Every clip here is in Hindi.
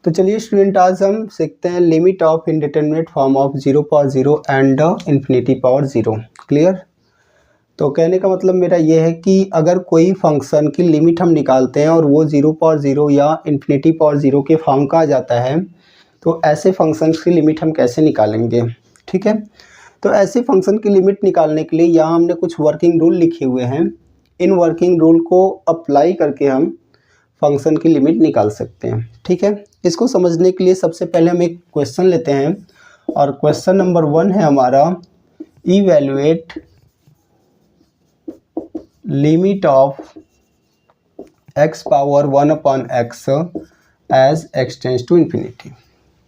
तो चलिए स्टूडेंट, आज हम सीखते हैं limit of indeterminate form of 0 power 0 and infinity power 0। Clear. तो कहने का मतलब मेरा ये है कि अगर कोई फंक्शन की लिमिट हम निकालते हैं और वो 0 पावर 0 या इन्फिनिटी पावर 0 के फॉर्म का आ जाता है, तो ऐसे फंक्शंस की लिमिट हम कैसे निकालेंगे। ठीक है। तो ऐसे फंक्शन की लिमिट निकालने के लिए यहाँ हमने कुछ वर्किंग रूल लिखे हुए हैं। इन वर्किंग रूल को अप्लाई करके हम फंक्शन की लिमिट निकाल सकते हैं। ठीक है। इसको समझने के लिए सबसे पहले हम एक क्वेश्चन लेते हैं और क्वेश्चन नंबर 1 है हमारा, evaluate limit of x power 1/x as x tends to infinity.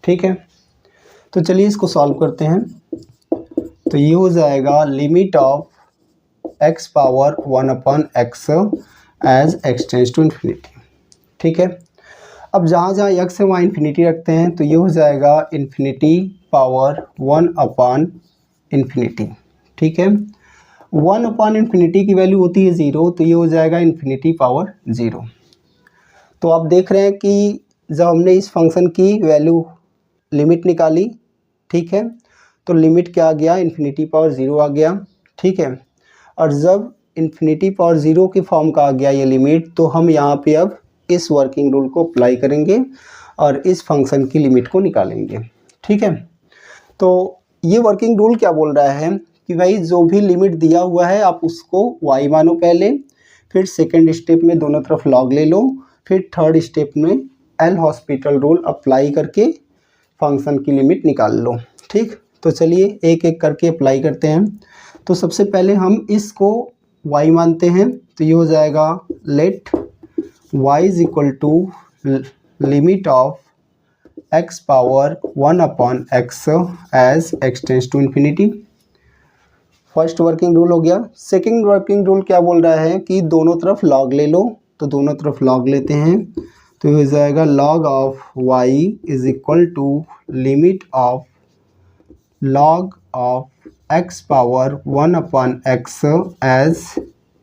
ठीक है। तो चलिए इसको सॉल्व करते हैं। तो ये हो जाएगा limit of x power 1/x as x tends to infinity. ठीक है। अब जहाँ जहाँ x है वहाँ इन्फिनिटी रखते हैं, तो ये हो जाएगा इन्फिनिटी पावर 1/इन्फिनिटी। ठीक है। 1/इन्फिनिटी की वैल्यू होती है 0, तो ये हो जाएगा इन्फिनिटी पावर 0। तो आप देख रहे हैं कि जब हमने इस फंक्शन की वैल्यू लिमिट निकाली, ठीक है, तो लिमिट क्या आ गया, इन्फिनिटी पावर 0 आ गया। ठीक है। और जब इन्फिनिटी पावर 0 की फॉर्म का आ गया ये लिमिट, तो हम यहाँ पे अब इस वर्किंग रूल को अप्लाई करेंगे और इस फंक्शन की लिमिट को निकालेंगे। ठीक है। तो ये वर्किंग रूल क्या बोल रहा है कि भाई जो भी लिमिट दिया हुआ है आप उसको y मानो पहले, फिर सेकेंड स्टेप में दोनों तरफ log ले लो, फिर थर्ड स्टेप में एल हॉस्पिटल रूल अप्लाई करके फंक्शन की लिमिट निकाल लो। ठीक। तो चलिए एक एक करके अप्लाई करते हैं। तो सबसे पहले हम इसको y मानते हैं, तो ये हो जाएगा let y is equal to limit of x power 1/x as x tends to infinity. First working rule हो गया। सेकंड वर्किंग रूल क्या बोल रहा है कि दोनों तरफ log ले लो, तो दोनों तरफ log लेते हैं। तो ये हो जाएगा log of y is equal to limit of log of x power 1/x as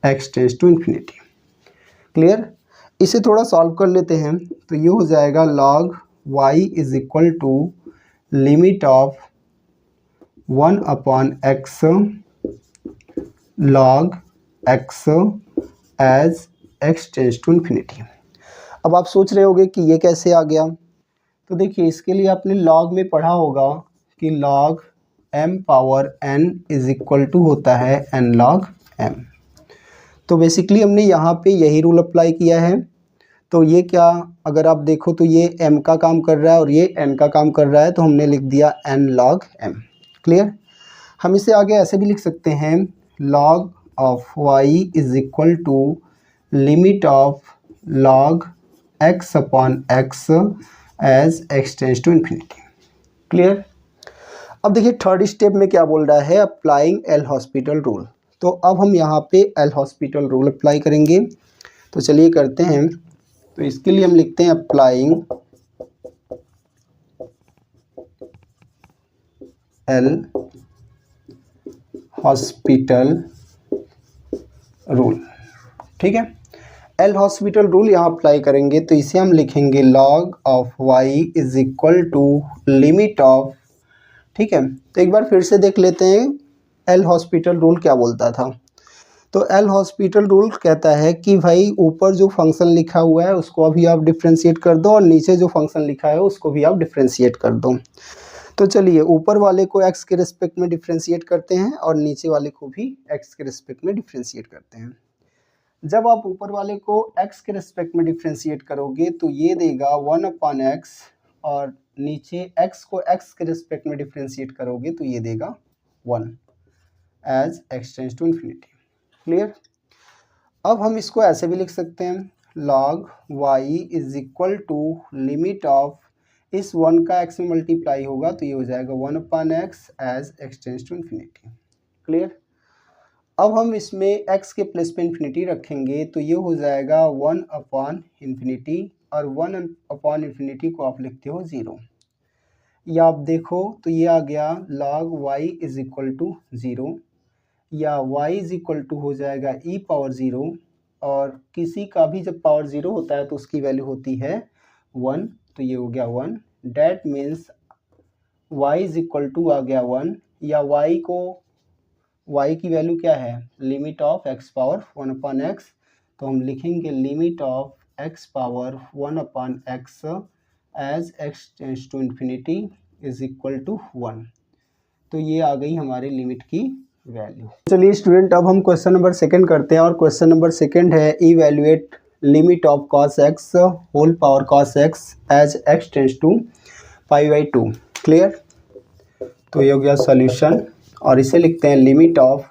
x tends to infinity. Clear. इसे थोड़ा सॉल्व कर लेते हैं। तो ये हो जाएगा log y is equal to limit of 1/x log x as x tends to infinity. अब आप सोच रहे होंगे कि ये कैसे आ गया। तो देखिए, इसके लिए आपने log में पढ़ा होगा कि log m power n is equal to होता है n log m। तो बेसिकली हमने यहाँ पे यही रूल अप्लाई किया है। तो ये क्या, अगर आप देखो तो ये m का काम कर रहा है और ये n का काम कर रहा है, तो हमने लिख दिया n log m। क्लियर। हम इसे आगे ऐसे भी लिख सकते हैं, log of y is equal to limit of log x/x as x tends to infinity. Clear. अब देखिए थर्ड स्टेप में क्या बोल रहा है, अप्लाइंग एल हॉस्पिटल रूल। तो अब हम यहाँ पे एल हॉस्पिटल रूल अप्लाई करेंगे। तो चलिए करते हैं। तो इसके लिए हम लिखते हैं अप्लाइंग एल हॉस्पिटल रूल। ठीक है। एल हॉस्पिटल रूल यहाँ अप्लाई करेंगे, तो इसे हम लिखेंगे log of y is equal to limit of. ठीक है। तो एक बार फिर से देख लेते हैं एल हॉस्पिटल रूल क्या बोलता था। तो एल हॉस्पिटल रूल कहता है कि भाई ऊपर जो फंक्शन लिखा हुआ है उसको अभी आप डिफ्रेंशिएट कर दो और नीचे जो फंक्शन लिखा है उसको भी आप डिफ्रेंशिएट कर दो। तो चलिए ऊपर वाले को x के रिस्पेक्ट में डिफ्रेंशिएट करते हैं और नीचे वाले को भी x के रिस्पेक्ट में डिफ्रेंशिएट करते हैं। जब आप ऊपर वाले को x के रिस्पेक्ट में डिफ्रेंशिएट करोगे तो ये देगा 1/x, और नीचे x को x के रिस्पेक्ट में डिफ्रेंशिएट करोगे तो ये देगा 1 as x tends to infinity. Clear. अब हम इसको ऐसे भी लिख सकते हैं, log y is equal to limit of, इस 1 का x में मल्टीप्लाई होगा तो ये हो जाएगा 1/x as x tends to infinity. Clear. अब हम इसमें x के प्लेस पे इन्फिनिटी रखेंगे, तो ये हो जाएगा 1/इन्फिनिटी, और 1/इन्फिनिटी को आप लिखते हो 0। या आप देखो तो ये आ गया log y is equal to 0, या y इज इक्वल टू हो जाएगा e पावर 0, और किसी का भी जब पावर 0 होता है तो उसकी वैल्यू होती है 1। तो ये हो गया 1। That means y is equal to आ गया 1, या y की वैल्यू क्या है, limit of x power 1 upon x, तो हम लिखेंगे limit of x power 1 upon x as x tends to infinity is equal to 1। तो ये आ गई हमारी लिमिट की वैल्यू। चलिए स्टूडेंट, अब हम क्वेश्चन नंबर सेकंड करते हैं, और क्वेश्चन नंबर सेकंड है evaluate limit of cos x whole power cos x as x tends to π/2। Clear? तो ये हो गया सॉल्यूशन, और इसे लिखते हैं limit of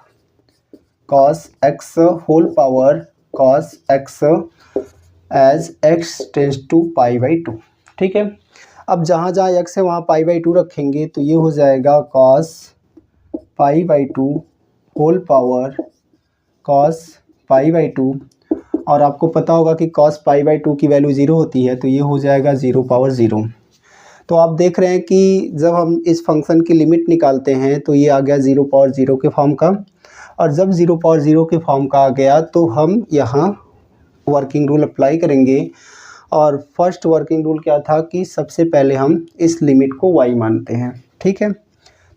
cos x whole power cos x as x tends to π/2। ठीक है, अब जहाँ जहाँ x है वहाँ π/2 रखेंगे, तो ये हो जाएगा cos π/2 होल पावर cos π/2, और आपको पता होगा कि cos π/2 की वैल्यू 0 होती है, तो ये हो जाएगा 0 पावर 0। तो आप देख रहे हैं कि जब हम इस फंक्शन की लिमिट निकालते हैं तो ये आ गया 0 पावर 0 के फॉर्म का, और जब 0 पावर 0 के फॉर्म का आ गया तो हम यहाँ वर्किंग रूल अप्लाई करेंगे। और फर्स्ट वर्किंग रूल क्या था कि सबसे पहले हम इस लिमिट को y मानते हैं। ठीक है,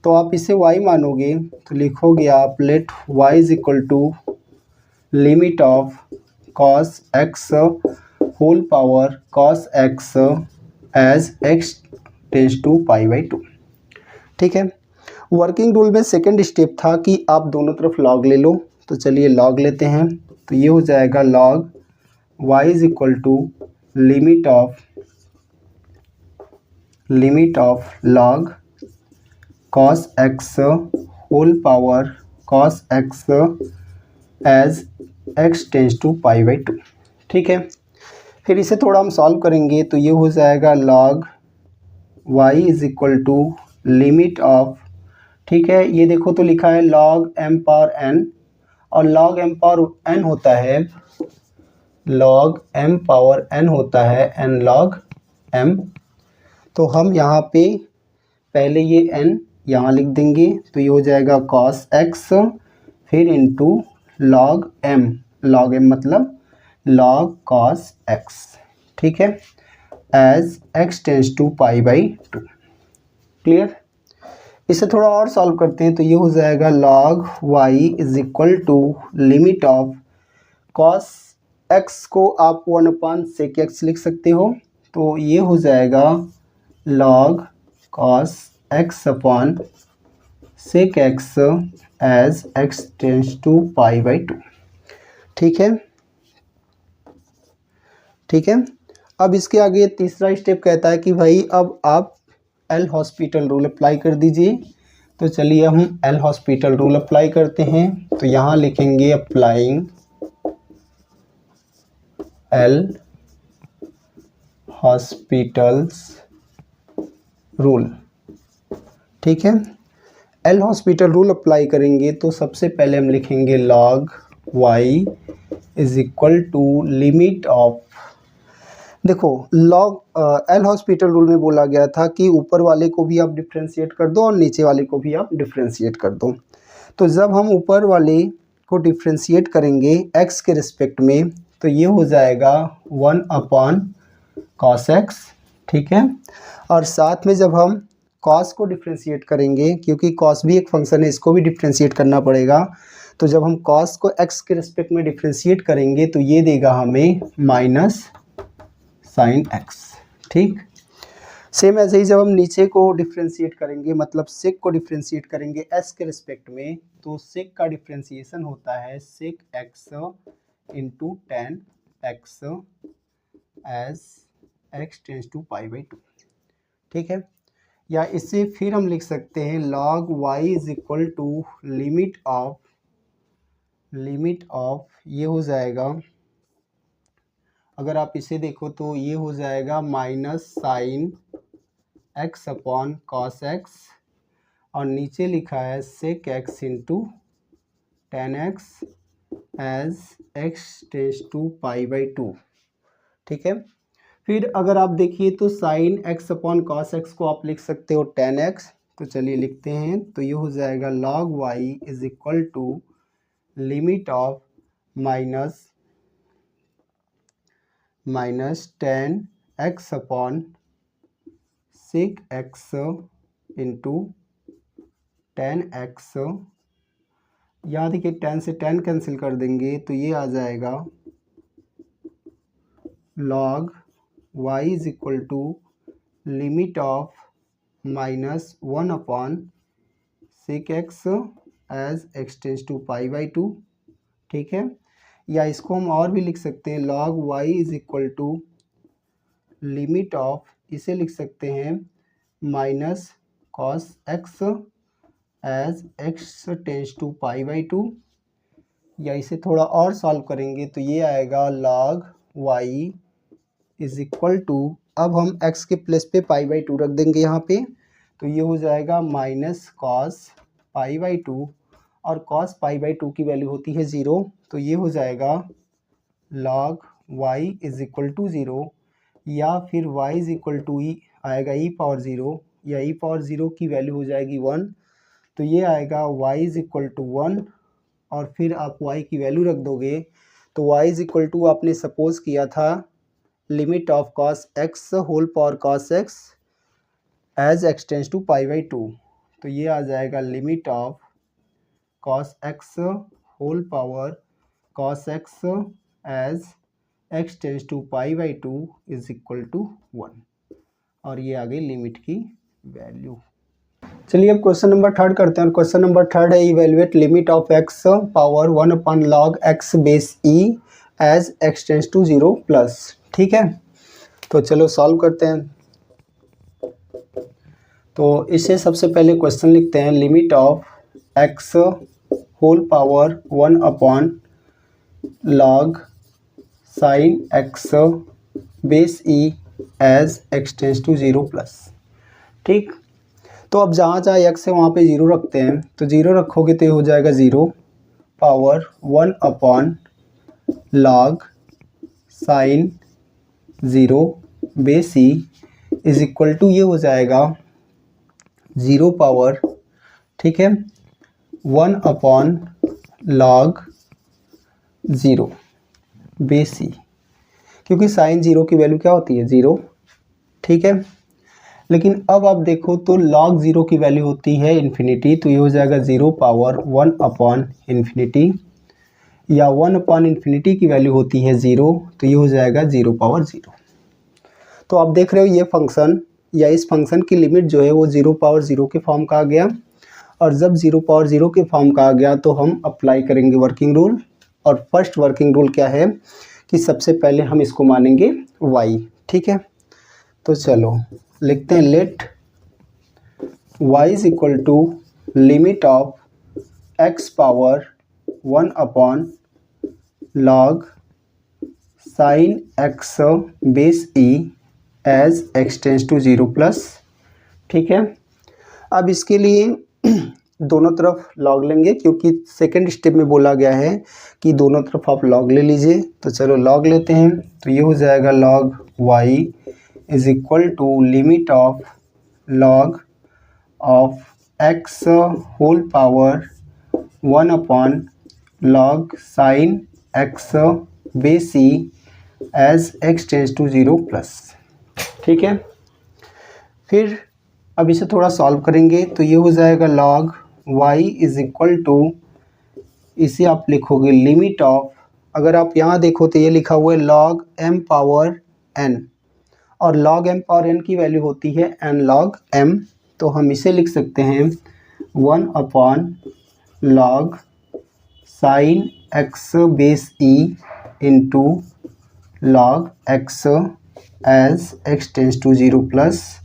तो आप इसे y मानोगे तो लिखोगे आप let y is equal to limit of cos x whole power cos x as x tends to π/2। ठीक है, वर्किंग रूल में सेकंड स्टेप था कि आप दोनों तरफ लॉग ले लो, तो चलिए लॉग लेते हैं। तो ये हो जाएगा log y is equal to limit of log cos x whole power cos x as x tends to π/2। ठीक है, फिर इसे थोड़ा हम सॉल्व करेंगे, तो ये हो जाएगा log y is equal to limit of, ठीक है, ये देखो तो लिखा है log m पावर n, और log m पावर n होता है log m पावर n होता है n log m। तो हम यहाँ पे पहले ये n यहाँ लिख देंगे, तो ये हो जाएगा cos x फिर इंटू log m मतलब log cos x। ठीक है, as x tends to π/2। Clear? इसे थोड़ा और सॉल्व करते हैं, तो ये हो जाएगा log y is equal to limit of cos x को आप 1 अपॉन sec x लिख सकते हो, तो ये हो जाएगा log cos x upon sec x as x tends to π/2। ठीक है, ठीक है। अब इसके आगे तीसरा स्टेप कहता है कि भाई अब आप एल हॉस्पिटल रूल अप्लाई कर दीजिए। तो चलिए हम एल हॉस्पिटल रूल अप्लाई करते हैं। तो यहाँ लिखेंगे अप्लाइंग एल हॉस्पिटल्स रूल। ठीक है, एल हॉस्पिटल रूल अप्लाई करेंगे तो सबसे पहले हम लिखेंगे log y is equal to limit of, देखो लॉग एल हॉस्पिटल रूल में बोला गया था कि ऊपर वाले को भी आप डिफ्रेंशिएट कर दो और नीचे वाले को भी आप डिफ्रेंशिएट कर दो। तो जब हम ऊपर वाले को डिफ्रेंशिएट करेंगे x के रिस्पेक्ट में, तो ये हो जाएगा 1 अपॉन कॉस एक्स। ठीक है, और साथ में जब हम कॉस को डिफ्रेंशिएट करेंगे, क्योंकि कॉस भी एक फंक्शन है, इसको भी डिफ्रेंशिएट करना पड़ेगा, तो जब हम कॉस को x के रिस्पेक्ट में डिफ्रेंशिएट करेंगे तो ये देगा हमें माइनस साइन x। ठीक, सेम ऐसे ही जब हम नीचे को डिफ्रेंशिएट करेंगे, मतलब सेक को डिफ्रेंशिएट करेंगे s के रिस्पेक्ट में, तो सेक का डिफ्रेंशिएशन होता है sec x into tan x as x tends to π/2। ठीक है, या इससे फिर हम लिख सकते हैं log y is equal to limit of ये हो जाएगा, अगर आप इसे देखो तो ये हो जाएगा minus sine x upon cos x, और नीचे लिखा है sec x into tan x as x tends to π/2। ठीक है, फिर अगर आप देखिए तो sine x upon cos x को आप लिख सकते हो टेन एक्स। तो चलिए लिखते हैं, तो ये हो जाएगा log y is equal to limit of minus ten x upon 6x into 10x, यहाँ देखिए 10 से 10 कैंसिल कर देंगे तो ये आ जाएगा log y is equal to limit of -1/6x as x tends to π/2। ठीक है, या इसको हम और भी लिख सकते हैं, log y is equal to limit of, इसे लिख सकते हैं -cos x as x tends to π/2, या इसे थोड़ा और सॉल्व करेंगे तो ये आएगा log y is equal to, अब हम x के प्लेस पे π/2 रख देंगे यहाँ पे, तो ये हो जाएगा -cos π/2, और cos π/2 की वैल्यू होती है 0, तो ये हो जाएगा log y is equal to 0, या फिर y इज इक्वल टू आएगा e⁻0, या e⁻0 की वैल्यू हो जाएगी 1, तो ये आएगा y इज इक्वल टू 1, और फिर आप y की वैल्यू रख दोगे तो y इज इक्वल टू आपने सपोज किया था limit of cos x whole power cos x as x tends to π/2, तो ये आ जाएगा limit of cos x whole power cos x as x tends to π/2 is equal to 1, और ये आ गई लिमिट की वैल्यू। चलिए अब क्वेश्चन नंबर 3 करते हैं, और क्वेश्चन नंबर 3 है evaluate limit of x power 1/log x base e as x tends to 0 plus. ठीक है, तो चलो सॉल्व करते हैं। तो इसे सबसे पहले क्वेश्चन लिखते हैं, limit of x whole power 1/log sin x base e as x tends to 0 plus. ठीक, तो अब जहाँ जहाँ x है वहाँ पे 0 रखते हैं, तो 0 रखोगे तो ये हो जाएगा 0 power 1/log sin 0 base e is equal to, ये हो जाएगा 0 पावर, ठीक है, 1/log 0 बेस e, क्योंकि साइन 0 की वैल्यू क्या होती है 0। ठीक है, लेकिन अब आप देखो तो log 0 की वैल्यू होती है इन्फिनिटी, तो ये हो जाएगा 0 पावर 1/∞, या 1/∞ की वैल्यू होती है 0, तो ये हो जाएगा 0 पावर 0। तो आप देख रहे हो ये फंक्शन या इस फंक्शन की लिमिट जो है वो 0 पावर 0 के फॉर्म का आ गया, और जब 0 पावर 0 के फॉर्म का आ गया तो हम अप्लाई करेंगे वर्किंग रूल, और फर्स्ट वर्किंग रूल क्या है कि सबसे पहले हम इसको मानेंगे y। ठीक है, तो चलो लिखते हैं, let y is equal to limit of x power 1/log sin x base e as x tends to 0 plus. ठीक है, अब इसके लिए दोनों तरफ लॉग लेंगे, क्योंकि सेकंड स्टेप में बोला गया है कि दोनों तरफ आप लॉग ले लीजिए, तो चलो लॉग लेते हैं, तो ये हो जाएगा log y is equal to limit of log of x whole power 1/log sin x base e as x tends to 0 plus. ठीक है, फिर अब इसे थोड़ा सॉल्व करेंगे, तो ये हो जाएगा log y is equal to, इसे आप लिखोगे लिमिट ऑफ, अगर आप यहाँ देखो तो ये लिखा हुआ है log m पावर n, और log m पावर n की वैल्यू होती है n log m, तो हम इसे लिख सकते हैं 1/log sin x base e into log x as x tends to 0 plus,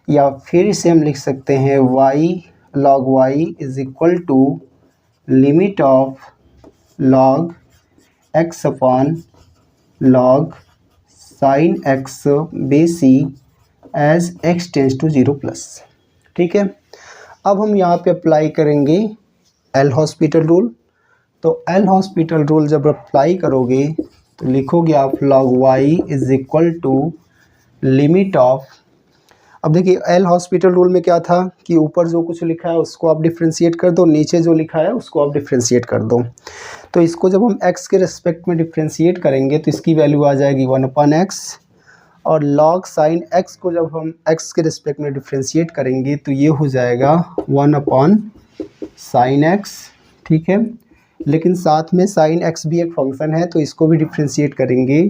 या फिर इसे हम लिख सकते हैं y log y is equal to limit of log x upon log sin x base e as x tends to 0 plus. ठीक है, अब हम यहाँ पे अप्लाई करेंगे एल हॉस्पिटल रूल, तो एल हॉस्पिटल रूल जब अप्लाई करोगे तो लिखोगे आप log y is equal to limit of, अब देखिए एल हॉस्पिटल रूल में क्या था कि ऊपर जो कुछ लिखा है उसको आप डिफ्रेंशिएट कर दो, नीचे जो लिखा है उसको आप डिफ्रेंशिएट कर दो, तो इसको जब हम x के रिस्पेक्ट में डिफ्रेंशिएट करेंगे तो इसकी वैल्यू आ जाएगी 1/x, और log साइन x को जब हम x के रिस्पेक्ट में डिफ्रेंशिएट करेंगे तो ये हो जाएगा 1/sin x, ठीक है। लेकिन साथ में sin x भी एक फंक्शन है तो इसको भी डिफ्रेंशिएट करेंगे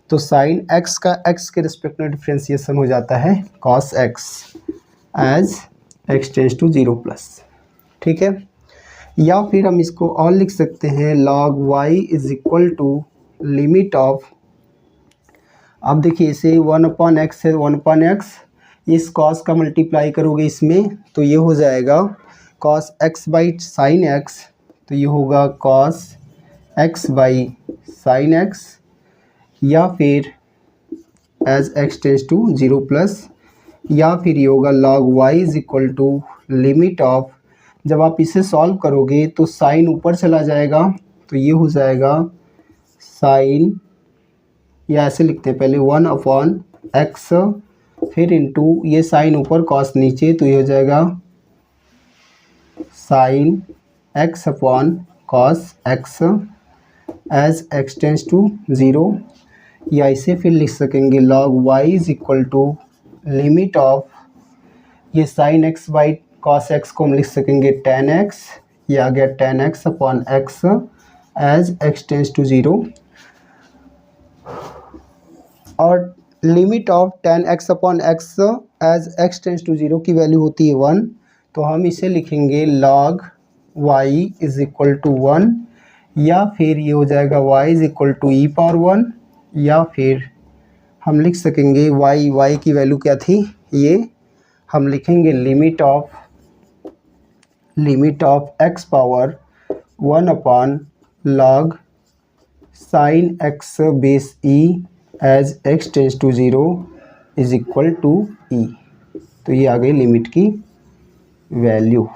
तो sin x का x के रिस्पेक्ट में डिफ्रेंशिएशन हो जाता है cos x as x tends to 0 plus, ठीक है। या फिर हम इसको और लिख सकते हैं log y is equal to limit of, अब देखिए इसे 1/x है, 1/x इस cos का मल्टीप्लाई करोगे इसमें तो ये हो जाएगा cos x by sine x, तो ये होगा cos x by sine x, या फिर as x tends to 0 plus, या फिर ये होगा log y is equal to limit of, जब आप इसे सॉल्व करोगे तो साइन ऊपर चला जाएगा तो ये हो जाएगा साइन, या ऐसे लिखते हैं पहले 1/x फिर इंटू ये साइन ऊपर कॉस नीचे तो ये हो जाएगा sine x upon cos x as x tends to 0, या इसे फिर लिख सकेंगे log y is equal to limit of, ये sine x by cos x को हम लिख सकेंगे tan x, या गया tan x upon x as x tends to 0, और limit of tan x upon x as x tends to 0 की वैल्यू होती है 1, तो हम इसे लिखेंगे log y is equal to 1, या फिर ये हो जाएगा y is equal to e power 1, या फिर हम लिख सकेंगे y की वैल्यू क्या थी, ये हम लिखेंगे limit of x power 1 upon log sine x base e as x tends to 0 is equal to e, तो ये आ गई लिमिट की वैल्यू।